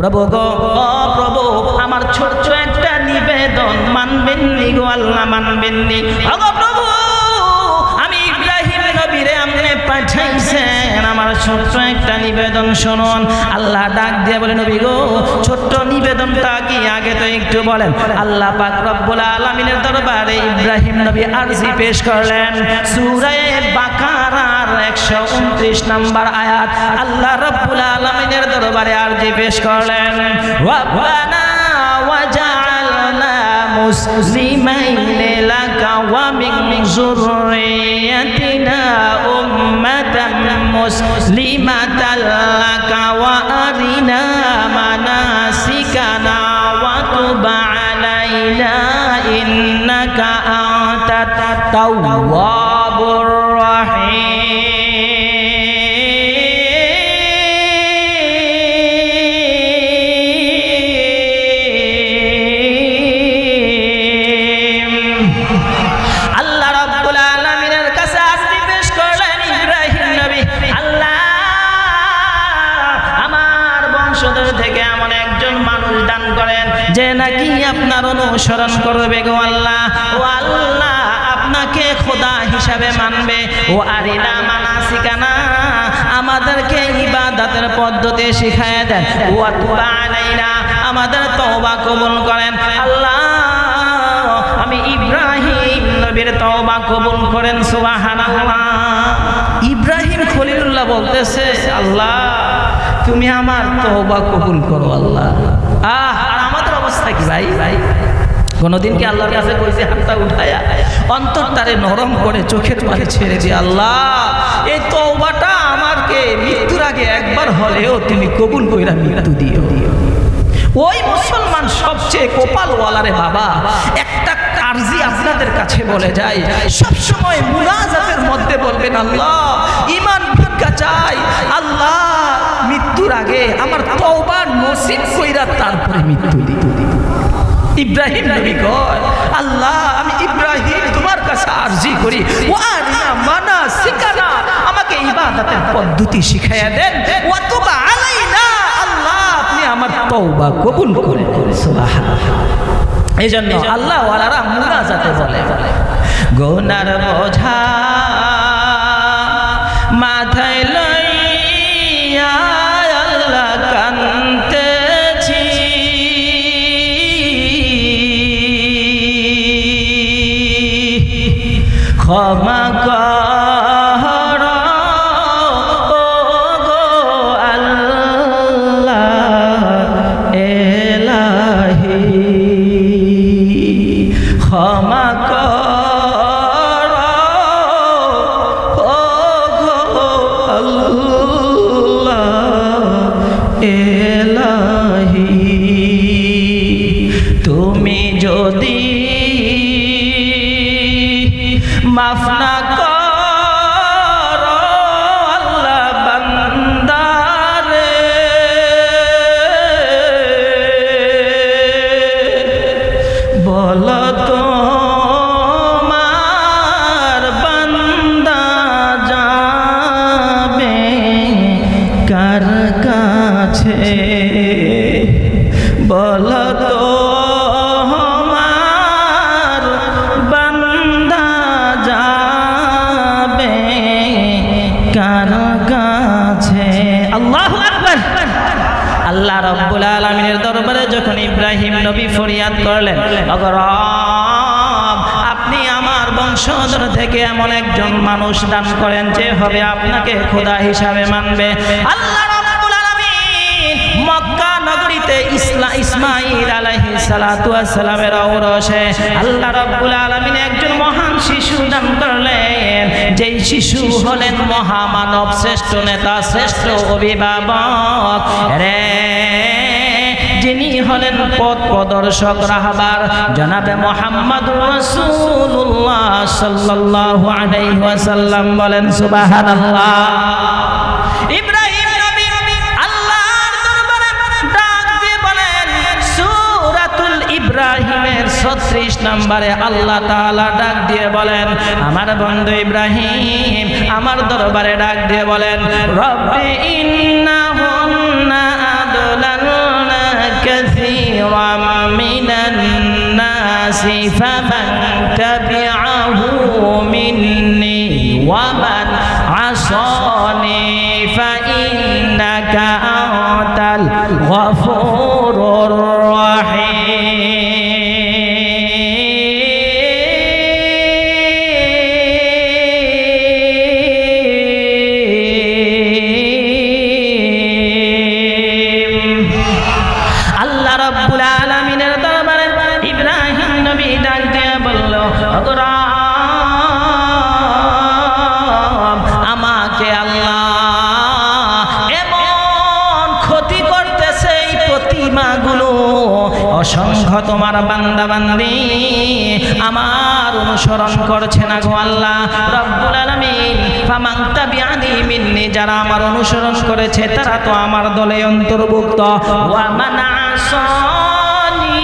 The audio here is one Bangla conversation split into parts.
প্রভু গো, ও প্রভু, আমার ছোট্ট একটা নিবেদন মানবেননি গো আল্লাহ, মানবেননি? ওগো প্রভু, আমি ইব্রাহিম নবীরে আপনি পাঠাইছেন, আমার ছোট্ট একটা নিবেদন শুনুন। আল্লাহ ডাক দিয়ে বলে, নবী গো, ছোট্ট নিবেদনটা কি আগে তো একটু বলেন। আল্লাহ পাক রব্বুল আলামিনের দরবারে ইব্রাহিম নবী আরজি পেশ করলেন। সূরা বাকারার 129 নম্বর আয়াত আল্লাহ রব্বুল আলামিনের দরবারে আরজি পেশ করলেন, রব্বানা ওয়াজআলনা মুসলিমাইনি লাকা ওয়া মিন যুররিয়াতিনা উম্মাতাম মুসলিমাতাল লাকা ওয়া আরিনা মানাসিকানা ওয়া তুব আলাইনা ইন্নাকা আনতাত তাওয়াবুর রাহিম। আল্লাহ রাব্বুল আলামিনের কাছে আরজি পেশ করলেন ইব্রাহিম নবী, আল্লাহ আমার বংশধর থেকে এমন একজন মানুষ দান করেন যে নাকি আপনার অনুসরণ করবে গো আল্লাহ। ও আল্লাহ, আপনাকে খোদা হিসাবে মানবে। ও আরিনা মানাসিকানা, আমাদেরকে ইবাদতের পদ্ধতি শিখায় দেন। ও তুবা আলাইনা, আমাদের তওবা কবুল করেন। আল্লাহ, আমি ইব্রাহিম নবীর তওবা কবুল করেন। সুবহানাল্লাহ। ইব্রাহিম খলিলুল্লাহ বলতেছে, আল্লাহ তুমি আমার তওবা কবুল করো আল্লাহ। আর আমাদের অবস্থা কি ভাই? কোনদিন কি আল্লাহর কাছে কইছে হাতটা উঠায়া অন্তরটারে নরম করে চোখের পানি ছেড়ে দিয়ে, আল্লাহ এই তওবাটা আমাকে মৃত্যুর আগে একবার হলেও তুমি কবুল কইরা মৃত্যু দিও। ওই মুসলমান সবচেয়ে কপালওয়ালারে বাবা, একটা আরজি আপনাদের কাছে বলে যায়, সব সময় মুনাজাতের মধ্যে বলবেন, আল্লাহ ঈমান ভিক্ষা চাই, আল্লাহ মৃত্যুর আগে আমার তওবা নসিব কইরা তারপরে মৃত্যু দিও। ইব্রাহিম নবী কয়, আল্লাহ আমি ইব্রাহিম তোমার কাছে আরজি করি, ওয়ারিনা মানাসিকানা, আমাকে ইবাদতের পদ্ধতি শিখাইয়া দেন। ওয়া তুব আলাইনা, আল্লাহ আপনি আমার তওবা কবুল করে। সুবহানাল্লাহ। এইজন্য আল্লাহ ওয়ালারা মুনাজাতে বলে, গুনার বোঝা মাথায় লইয়া আল্লাহ কাঁদতেছি, ক্ষমা কর ও গো আল্লাহ এলাহি, ক্ষমা কর ও গো আল্লাহ এলাহি। তুমি যদি মাফ না করো আল্লাহ বান্দারে, বলো তোমার বান্দা যাবে কার কাছে, বলো তোমার বান্দা যাবে কার কাছে। আল্লাহু আকবার। আল্লাহ রাব্বুল আলামিনের দরবারে যখন ইব্রাহিম নবী ফরিয়াদ করলেন, ওগো রব আপনি আমার বংশধর থেকে এমন একজন মানুষ দান করেন যে হবে আপনাকে খোদা হিসাবে মানবে। আল্লাহ রাব্বুল আলামিন মক্কা নগরীতে ইসমাঈল আলাইহিস সালাতু ওয়াস সালামের ঔরসে আল্লাহ রাব্বুল আলামিন একজন মহান শিশু দান করলেন, যেই শিশু হলেন মহামানব, শ্রেষ্ঠ নেতা, শ্রেষ্ঠ অভিভাবক রে, যিনি হলেন পথ প্রদর্শক রাহবার জনাবে মুহাম্মদুর রাসূলুল্লাহ সাল্লাল্লাহু আলাইহি ওয়াসাল্লাম। বলেন সুবহানাল্লাহ। ইব্রাহিম নবী আল্লাহর দরবারে ডাক দিয়ে বলেন, সূরাতুল ইব্রাহিমের 36 নম্বরে আল্লাহ তাআলা ডাক দিয়ে বলেন, আমার বন্ধু ইব্রাহিম আমার দরবারে ডাক দিয়ে বলেন, রব্বি ইন্নাহুন্না আদলালনা فمن تبعه مني ومن عصاني فإنك أنت الغفور الرحيم আল্লাহ রাব্বুল আলামিনের দরবারে ইব্রাহিম নবী ডাক দিয়ে বলল, আমাকে আল্লাহ এমন ক্ষতি করতেছে, এই প্রতিমাগুলো অসংখ্য তোমার বান্দা বান্দি আমার অনুসরণ করছে না গো আল্লাহ রাব্বুল আলামিন। ফামান তাবিআনি মিন্নি, যারা আমার অনুসরণ করেছে তারা তো আমার দলে অন্তর্ভুক্ত। ওয়া মান আসানি,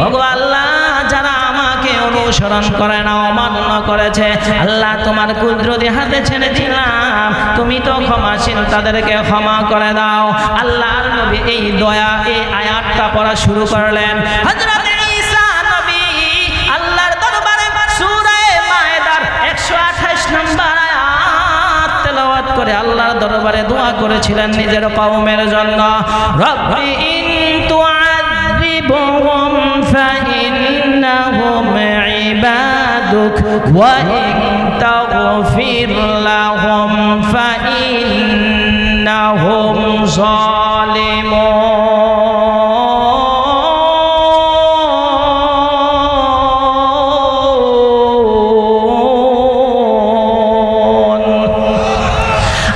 ওগো আল্লাহ যারা আমাকে অনুসরণ করে না, অমান্য করেছে, আল্লাহ তোমার কুদরতি হাতে ছেড়ে দিলাম, তুমি তো ক্ষমাশীল, তাদেরকে ক্ষমা করে দাও। আল্লাহর নবী এই দয়া এই আয়াতটা পড়া শুরু করলেন। হযরত ঈসা নবী আল্লাহর দরবারে সূরা মায়েদার 128 নম্বর আয়াত তেলাওয়াত করে আল্লাহর দরবারে দোয়া করেছিলেন নিজের কওমের জন্য। রব্বি ইন তুআযিবহুম ফাইন্নাহুম ইবাদুক ওয়া ইন তাগফির লাহুম ফাইন্নাহুম যালিমুন।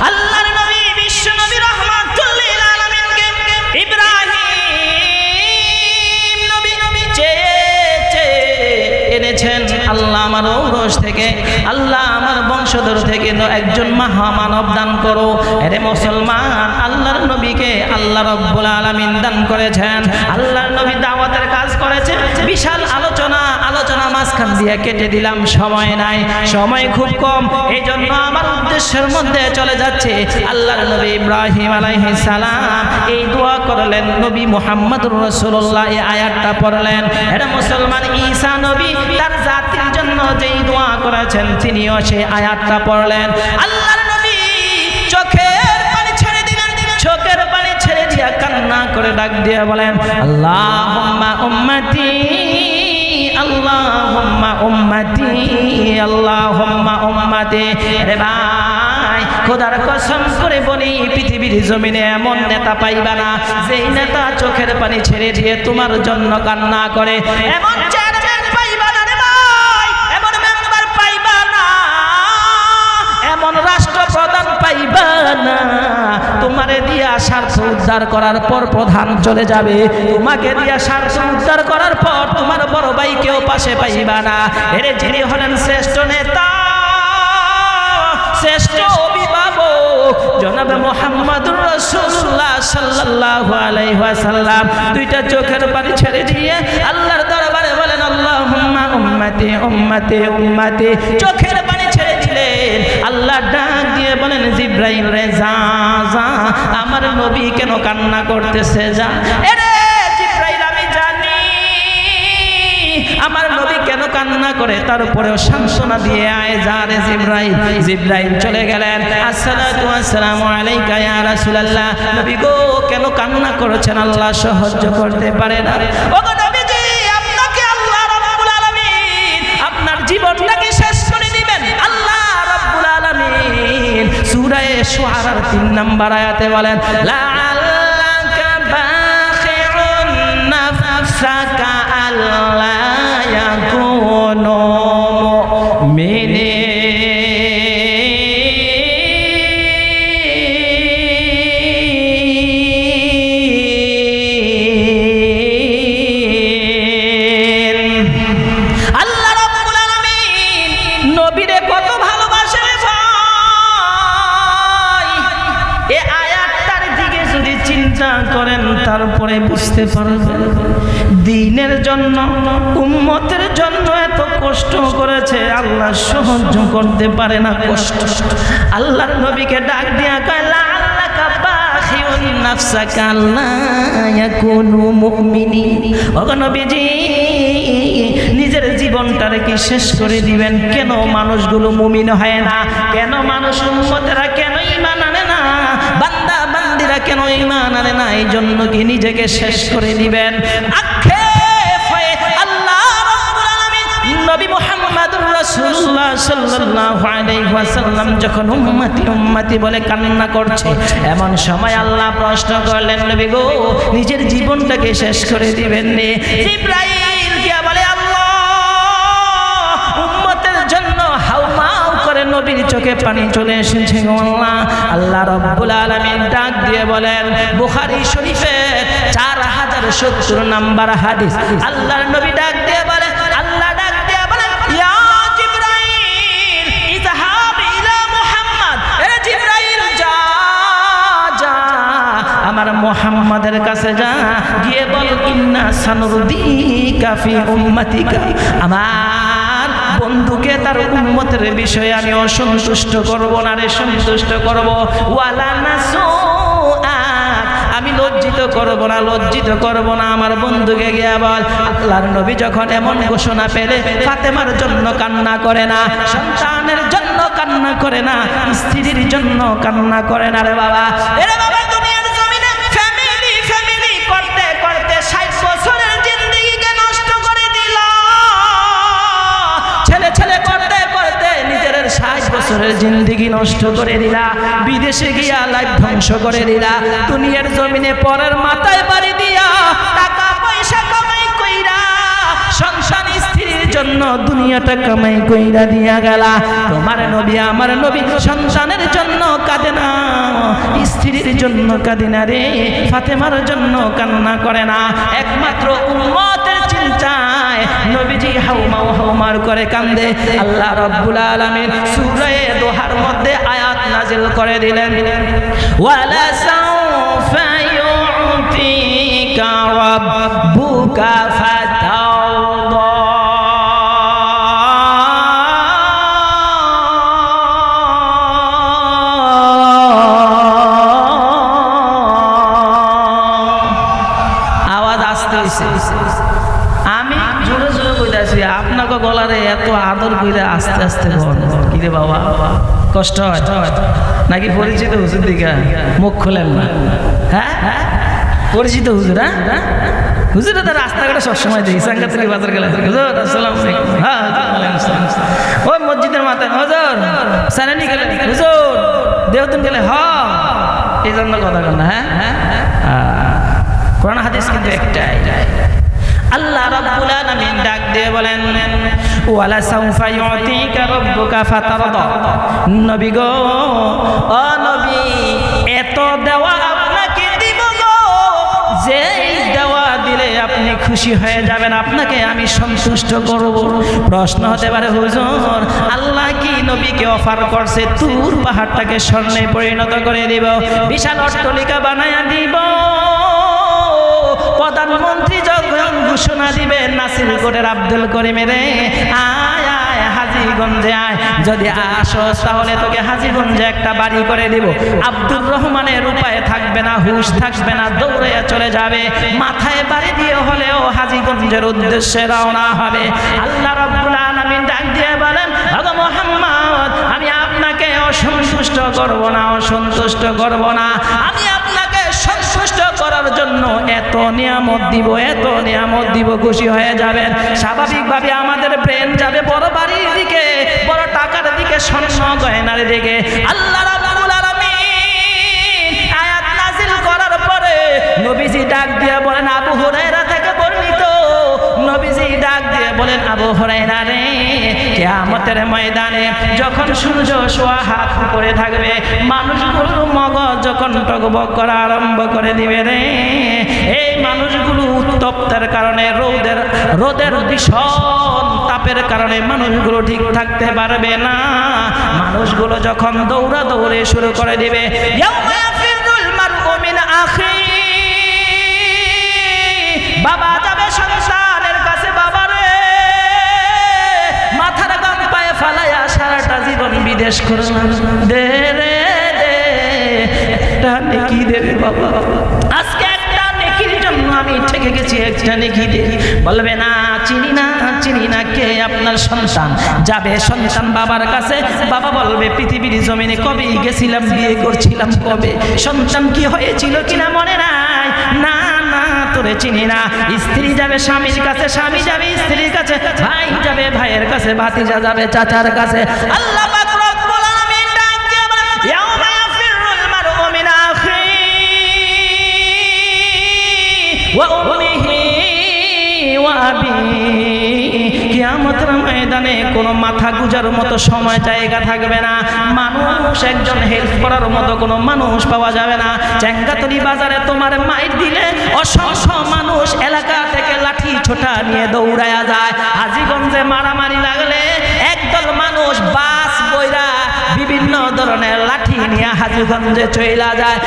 আল্লাহর নবী বিশ্ব নবী রাহমাতুল লিল আলামিনকে ইব্রাহিম নবী চেয়ে এনেছেন আল্লাহ আমার ঔরস থেকে, আল্লাহ আমার বংশধর থেকে একজন মহামানব দান করো। এরে মুসলমান, আল্লাহর নবীকে আল্লাহ রাব্বুল আলামিন দান করেছেন। আল্লাহর নবী দাওয়াতের কাজ করেছে, বিশাল আলোচনা মাঝখান দিয়ে কেটে দিলাম, সময় নাই, সময় খুব কম, এই জন্য আমার উদ্দেশ্যের মধ্যে চলে যাচ্ছে। আল্লাহর নবী ইব্রাহিম আলাইহিস সালাম এই দোয়া করলেন, নবী মুহাম্মদুর রাসূলুল্লাহ এই আয়াতটা পড়লেন। এরে মুসলমান, ঈসা নবী তার জাতির জন্য যেই দোয়া করেছেন তিনিও সেই আয়াতটা পড়লেন। আল্লাহর নবী চোখের পানি ছেড়ে দিলেন, চোখের পানি ছেড়ে দিয়া কান্না করে ডাক দিয়ে বলেন, আল্লাহুম্মা উম্মতি আল্লাহুম্মা উম্মতি আল্লাহুম্মা উম্মতি। রে ভাই, খোদার কসম করে বলি, পৃথিবীর জমিনে এমন নেতা পাইবা না যেই নেতা চোখের পানি ছেড়ে দিয়ে তোমার জন্য কান্না করে। এমন চেয়ারম্যান পাইবা না রে ভাই, এমন মেম্বার পাইবা না, এমন রাষ্ট্রপ্রধান পাইবা না। তোমারে দিয়া স্বার্থ উদ্ধার করার পর প্রধান চলে যাবে, তোমাকে দিয়া স্বার্থ উদ্ধার করার পর তোমার বড় ভাই কেউ পাশে পাইবা না। এরে যিনি হলেন শ্রেষ্ঠ নেতা, শ্রেষ্ঠ অভিভাবক জনাবে মুহাম্মদুর রাসূলুল্লাহ সাল্লাল্লাহু আলাইহি ওয়াসাল্লাম দুইটা চোখের পানি ছেড়ে দিয়ে আল্লাহর দরবারে বলেন, আল্লাহুম্মা উম্মতি উম্মতি উম্মতি। চোখের পানি ছেড়ে দিলেন। আল্লাহ ডাক দিয়ে বলেন, জিবরাইল রে যা যা, আমার নবী কেন কান্না করতেছে, যা। এরে জিবরাইল, আমি জানি আমার নবী কেন কান্না করে, তারপরেও সান্ত্বনা দিয়ে আয়, যা রে জিবরাইল। জিবরাইল চলে গেলেন, আসসালাতু ওয়াসসালামু আলাইকা ইয়া রাসূলুল্লাহ। নবী গো কেন কান্না করেছেন, আল্লাহ সহ্য করতে পারে না। ওগো নবীজি, আপনাকে আল্লাহ রাব্বুল আলামিন আপনার জীবনটাকে শেষ করে দিবেন। আল্লাহ রাব্বুল আলামিন সূরা শুআরার 3 নম্বর আয়াতে বলেন, লাআল্লাকা বাখিউন নাফসাকা আল্লা ইয়াকুনু মুমিনিন। আল্লাহ রাব্বুল আলামিন নবীরে কত ভালোবাসে রে ভাই। এই আয়াতটার দিকে যদি চিন্তা করেন তারপরে বুঝতে পারবেন দ্বীনের জন্য, উম্মতের জন্য এত কষ্ট করেছে, আল্লাহ সহ্য করতে পারে না কষ্ট। আল্লাহর নবীকে ডাক দিয়া কয়, লাআল্লাকা বাখিউন নাফসাকা লা ইয়াকুনু মুমিনিন। ওগো নবীজি, নিজের জীবনটারে কি শেষ করে দিবেন? কেন মানুষগুলো মুমিন হয় না? কেন মানুষ উম্মতেরা কেন ঈমান আনে না? বান্দা বান্দিরা কেন ঈমান আনে না? এই জন্য কি নিজেকে শেষ করে দিবেন? আক্ষেপ হয়ে আল্লাহ রাব্বুল আলামিন নবী মুহাম্মদুর রাসূলুল্লাহ সাল্লাল্লাহু আলাইহি ওয়াসাল্লাম যখন উম্মতি উম্মতি বলে কান্না করছে, এমন সময় আল্লাহ প্রশ্ন করলেন, নবী গো, নিজের জীবনটাকে শেষ করে দিবেন নে? জিবরাইল গিয়া বলে, আল্লাহ উম্মতের জন্য হাউমাউ করে নবীর চোখে পানি চলে এসেছে গো আল্লাহ। আল্লাহ রাব্বুল আলামিন ডাক দিয়ে বলেন, বুখারী শরীফের 4070 নাম্বার হাদিস, আল্লাহর নবী ডাক দিয়ে বলেন, আল্লাহ ডাক দিয়ে বলেন, ইয়া জিবরাইল ইযহাব ইলা মুহাম্মদ, এ জিবরাইল যা যা আমার মুহাম্মাদের কাছে যা, গিয়ে বল, ইন্না সানুরদিকা ফি উম্মাতিকা, আমার বন্ধুকে তার উম্মতের বিষয়ে আমি অসন্তুষ্ট করব না রে, সন্তুষ্ট করব। ওয়ালা নাসুআক, আমি লজ্জিত করব না, লজ্জিত করব না, আমার বন্ধুকে গিয়া বল। আল্লাহর নবী যখন এমন ঘোষণা পেলে, ফাতেমার জন্য কান্না করে না, সন্তানের জন্য কান্না করে না, স্ত্রীর জন্য কান্না করে না রে বাবা। এরে বাবা, দুনিয়ার জমিনে ফ্যামিলি ফ্যামিলি করতে করতে 60 বছরের জিন্দেগিকে নষ্ট করে দিল। ছেলে ছেলে করতে করতে নিজের 60 বছরের জিন্দেগি নষ্ট করে দিলা, বিদেশে গিয়া লাইফ ধ্বংস করে দিলা, দুনিয়ার জমিনে পরের মাথায় বাড়ি দিয়া টাকা পয়সা কামাই কইরা সন্তান স্ত্রীর জন্য দুনিয়াটা কামাই কইরা দিয়া গেলা। তোমার নবী আমার নবী সন্তানের জন্য কাঁদে না, স্ত্রীর জন্য কাঁদে না রে, ফাতেমার জন্য কান্না করে না, একমাত্র উম্মতের চিন্তায় নবীজি হাউমাউ হাউমার করে কান্দে। আল্লাহ রাব্বুল আলামিন সূরা দোহার মধ্যে আয়াত নাজিল করে দিলেন, ওয়ালা সাউফা ইউতিকা রাব্বুকা ফাতারদা। আওয়াজ আসতে হইছে, আমি জোরে জোরে কইতাছি, আপনাকে গলারে এত আদর কইরা আস্তে আস্তে বল। কি রে বাবা, কষ্ট হয় নাকি? পরিচিত হুজুর দিকে মুখ খোলেন না? হ্যাঁ, পরিচিত হুজুর? হ্যাঁ, হুজুর তো রাস্তাঘাটে সবসময় দেখি, সাংঘাতিক বাজার গেলে হুজুর আসসালামু আলাইকুম, হ্যাঁ ওই মসজিদের মাথায় হুজুর, সালানি গেলে হুজুর, দেওতুন গেলে হ, এই জন্য কথা বল না। হ্যাঁ, কোরআন হাদিস কিন্তু একটাই। আল্লাহ রাব্বুল আলামিন ডাক দিয়ে বলেন, ওয়ালা সাউফা ইউতিকা রাব্বুকা ফাতারদা। নবী গো, ও নবী, এত দেওয়া আপনাকে দিব গো, যে দেওয়া দিলে আপনি খুশি হয়ে যাবেন, আপনাকে আমি সন্তুষ্ট করব। প্রশ্ন হতে পারে, হুজুর আল্লাহ কি নবীকে অফার করছে তুর পাহাড়টাকে স্বর্ণে পরিণত করে দিব, বিশাল অট্টালিকা বানায়া দিব? প্রধানমন্ত্রী যখন ঘোষণা দিবে, নাসিরগড়ের আব্দুল করিমের আয় আয় হাজীগঞ্জে আয়, যদি আসস তাহলে তোকে হাজীগঞ্জে একটা বাড়ি করে দিব। আব্দুর রহমানের উপায় থাকবে না, হুশ থাকবে না, দৌড়ে চলে যাবে, মাথায় বাড়ি দিয়ে হলেও হাজীগঞ্জের উদ্দেশ্যে রওনা হবে। আল্লাহ রাব্বুল আলামিন ডাক দিয়ে বলেন, ওগো মুহাম্মদ, আমি আপনাকে অসন্তুষ্ট করব না, অসন্তুষ্ট করব না, আমি আপনাকে সন্তুষ্ট করার জন্য এত নিয়ামত দিব, এত নিয়ামত দিব, খুশি হয়ে যাবেন। স্বাভাবিকভাবে আমাদের ব্রেন যাবে বড় বাড়ির দিকে, বড় টাকার দিকে, স্বর্ণ গয়নার দিকে। আল্লাহ রাব্বুল আলামিন আয়াত নাজিল করার পরে নবীজি ডাক দিয়ে বলেন, আবু হুরায়রা থেকে বর্ণিত, নবীজি ডাক দিয়ে বলেন, আবু হুরায়রা রে, কিয়ামতের ময়দানে যখন সূর্য সোয়া হাত করে থাকবে, মানুষগুলোর মগজ যখন টগবগ করা আরম্ভ করে দিবে রে, এই মানুষগুলো উত্তপ্তের কারণে, রোদের ভীষণ তাপের কারণে মানুষগুলো ঠিক থাকতে পারবে না। মানুষগুলো যখন দৌড়া দৌড়ে শুরু করে দিবে, ইয়াউমা ইয়াফিরুল মারউ মিন আখি, বাবা যাবে সন্তানের কাছে, বাবা রে, মাথার গাম পায়ে ফালাইয়া সারাটা জীবন বিদেশ করলাম, দে রে দে, একটা নেকি দেবে বাবা, আজকে একটা নেকির জন্য আমি ঠকে গেছি, একটা নেকি দে। বলবে না চিনি না, কে আপনার সন্তান? যাবে সন্তান বাবার কাছে, বাবা বলবে পৃথিবীর জমিনে কবে গেছিলাম, বিয়ে করছিলাম কবে, সন্তান কি হয়েছিল কিনা মনে নাই, না তোরে চিনি না। স্ত্রী যাবে স্বামীর কাছে, স্বামী যাবে স্ত্রীর কাছে, ভাই যাবে ভাইয়ের কাছে, ভাতিজা যাবে চাচার কাছে। আল্লাহ পাক রব্বুল আলামিন ডাক দিয়ে বলেন, ইয়াউমা ইয়াফিরুল মারউ মিন আখিহি ওয়া উম্মিহি ওয়া আবিহি। কিয়ামতের ময়দানে কোনো মাথা গুজার মতো সময় জায়গা থাকবে না, মানুষ একজন হেল্প করার মতো কোনো মানুষ পাওয়া যাবে না। চেঙ্গাতলি বাজারে তোমার মাইর দিলে অসংখ্য মানুষ এলাকা থেকে লাঠি ছোটা নিয়ে দৌড়ায়া যায়। হাজীগঞ্জে মারামারি লাগলে একদল মানুষ বাস বইরা বিভিন্ন ধরনের লাঠি নিয়ে হাজীগঞ্জে চইলা যায়।